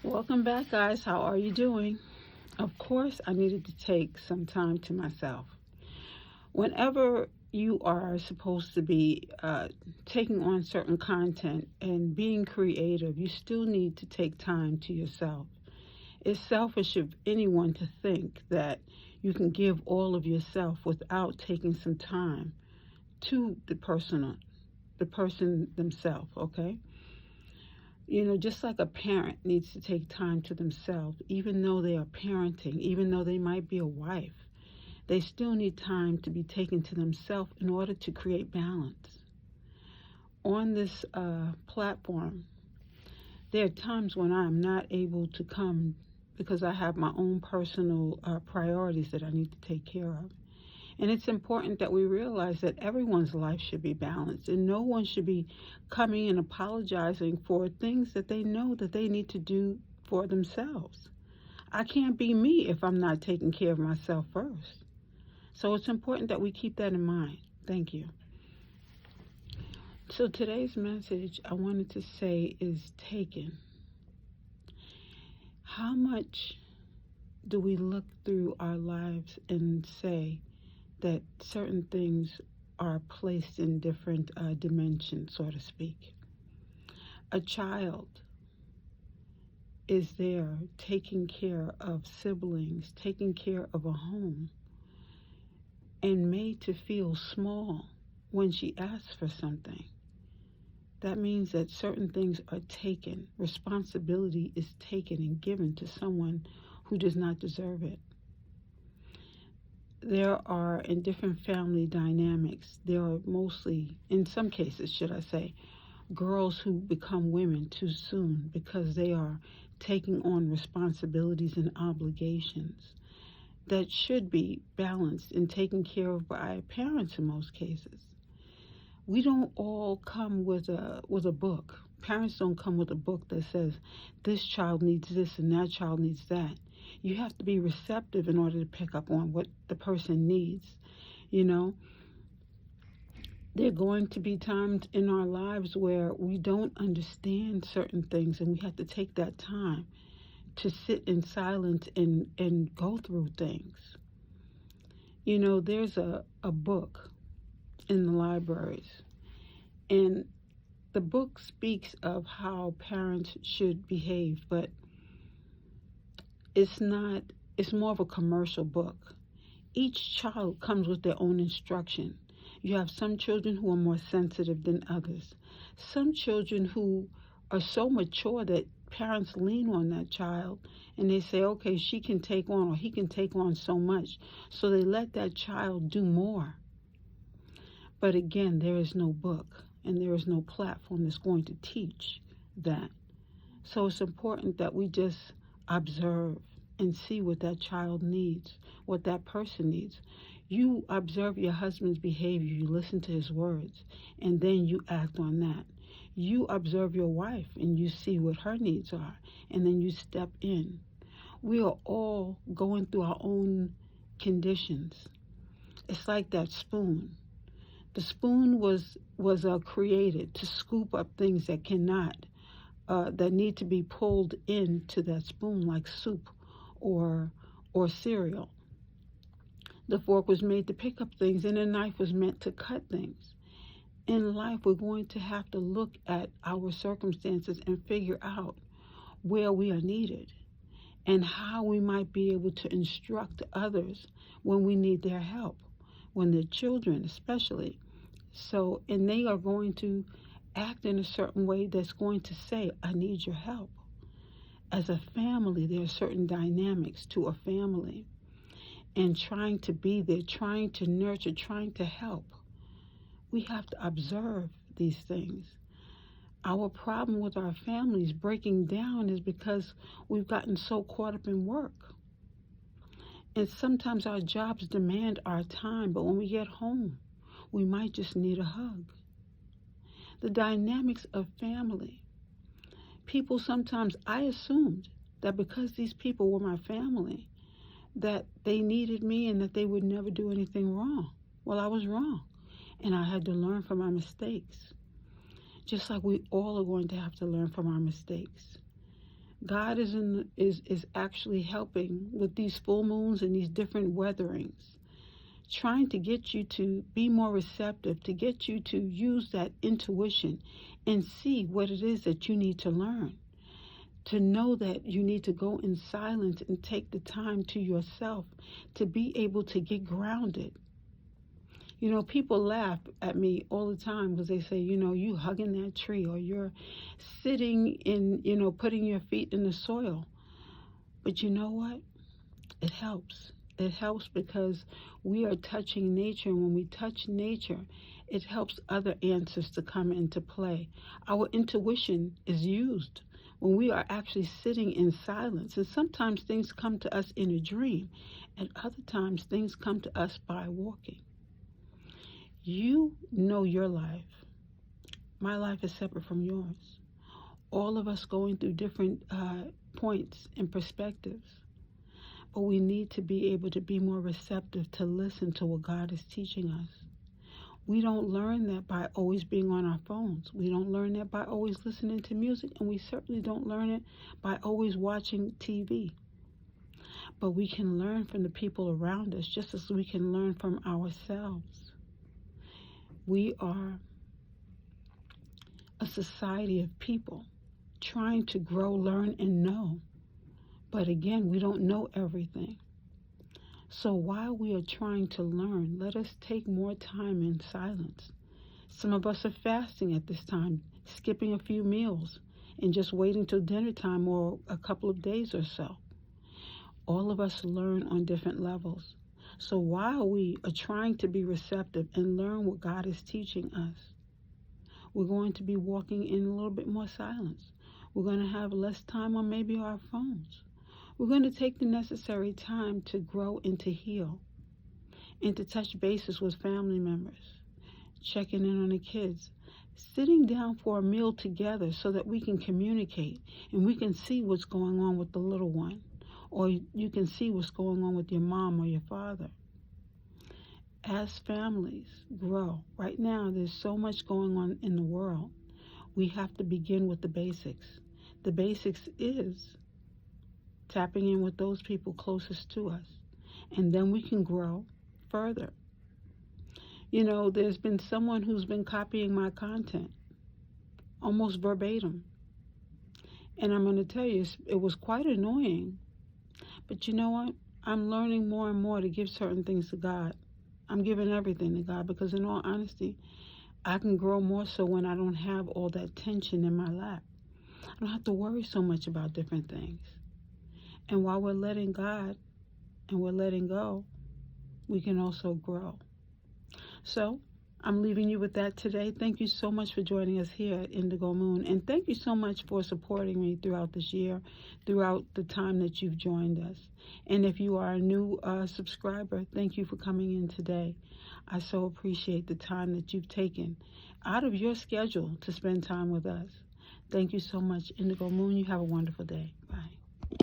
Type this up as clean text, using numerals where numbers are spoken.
Welcome back, guys. How are you doing? Of course, I needed to take some time to myself. Whenever you are supposed to be taking on certain content and being creative, you still need to take time to yourself. It's selfish of anyone to think that you can give all of yourself without taking some time to the person themselves, okay? Just like a parent needs to take time to themselves, even though they are parenting, even though they might be a wife, they still need time to be taken to themselves in order to create balance. On this platform, there are times when I am not able to come because I have my own personal priorities that I need to take care of. And it's important that we realize that everyone's life should be balanced and no one should be coming and apologizing for things that they know that they need to do for themselves. I can't be me if I'm not taking care of myself first. So it's important that we keep that in mind. Thank you. So today's message I wanted to say is taken. How much do we look through our lives and say that certain things are placed in different dimensions, so to speak? A child is there taking care of siblings, taking care of a home, and made to feel small when she asks for something. That means that certain things are taken, responsibility is taken and given to someone who does not deserve it. There are, in different family dynamics, there are mostly, in some cases, should I say, girls who become women too soon because they are taking on responsibilities and obligations that should be balanced and taken care of by parents in most cases. We don't all come with a book. Parents don't come with a book that says this child needs this and that child needs that. You have to be receptive in order to pick up on what the person needs. There are going to be times in our lives where we don't understand certain things, and we have to take that time to sit in silence and go through things. There's a book in the libraries, and the book speaks of how parents should behave, but it's more of a commercial book. Each child comes with their own instruction. You have some children who are more sensitive than others. Some children who are so mature that parents lean on that child and they say, okay, she can take on or he can take on so much. So they let that child do more. But again, there is no book and there is no platform that's going to teach that. So it's important that we just observe and see what that child needs, what that person needs. You observe your husband's behavior, you listen to his words, and then you act on that. You observe your wife and you see what her needs are, and then you step in. We are all going through our own conditions. It's like that spoon. The spoon was created to scoop up things that that need to be pulled into that spoon, like soup or cereal. The fork was made to pick up things, and the knife was meant to cut things. In life, we're going to have to look at our circumstances and figure out where we are needed and how we might be able to instruct others when we need their help, when they're children especially. So, and they are going to act in a certain way that's going to say, I need your help. As a family, there are certain dynamics to a family. And trying to be there, trying to nurture, trying to help. We have to observe these things. Our problem with our families breaking down is because we've gotten so caught up in work. And sometimes our jobs demand our time, but when we get home, we might just need a hug. The dynamics of family. People sometimes, I assumed that because these people were my family, that they needed me and that they would never do anything wrong. Well, I was wrong, and I had to learn from my mistakes. Just like we all are going to have to learn from our mistakes. God is actually helping with these full moons and these different weatherings, trying to get you to be more receptive, to get you to use that intuition and see what it is that you need to learn, to know that you need to go in silence and take the time to yourself to be able to get grounded. You know, people laugh at me all the time because they say, you know, you hugging that tree, or you're sitting in, you know, putting your feet in the soil. But you know what? It helps. It helps because we are touching nature, and when we touch nature, it helps other answers to come into play. Our intuition is used when we are actually sitting in silence. And sometimes things come to us in a dream, and other times things come to us by walking. You know your life. My life is separate from yours. All of us going through different points and perspectives. But we need to be able to be more receptive to listen to what God is teaching us. We don't learn that by always being on our phones. We don't learn that by always listening to music, and we certainly don't learn it by always watching TV. But we can learn from the people around us just as we can learn from ourselves. We are a society of people trying to grow, learn, and know. But again, we don't know everything. So while we are trying to learn, let us take more time in silence. Some of us are fasting at this time, skipping a few meals and just waiting till dinner time or a couple of days or so. All of us learn on different levels. So while we are trying to be receptive and learn what God is teaching us, we're going to be walking in a little bit more silence. We're going to have less time on maybe our phones. We're going to take the necessary time to grow and to heal and to touch bases with family members, checking in on the kids, sitting down for a meal together so that we can communicate and we can see what's going on with the little one, or you can see what's going on with your mom or your father. As families grow, right now there's so much going on in the world. We have to begin with the basics. The basics is tapping in with those people closest to us, and then we can grow further. You know, there's been someone who's been copying my content almost verbatim, and I'm going to tell you, it was quite annoying. But you know what? I'm learning more and more to give certain things to God. I'm giving everything to God because, in all honesty, I can grow more so when I don't have all that tension in my lap. I don't have to worry so much about different things. And while we're letting God and we're letting go, we can also grow. So I'm leaving you with that today. Thank you so much for joining us here at Indigo Moon. And thank you so much for supporting me throughout this year, throughout the time that you've joined us. And if you are a new subscriber, thank you for coming in today. I so appreciate the time that you've taken out of your schedule to spend time with us. Thank you so much, Indigo Moon. You have a wonderful day. Bye.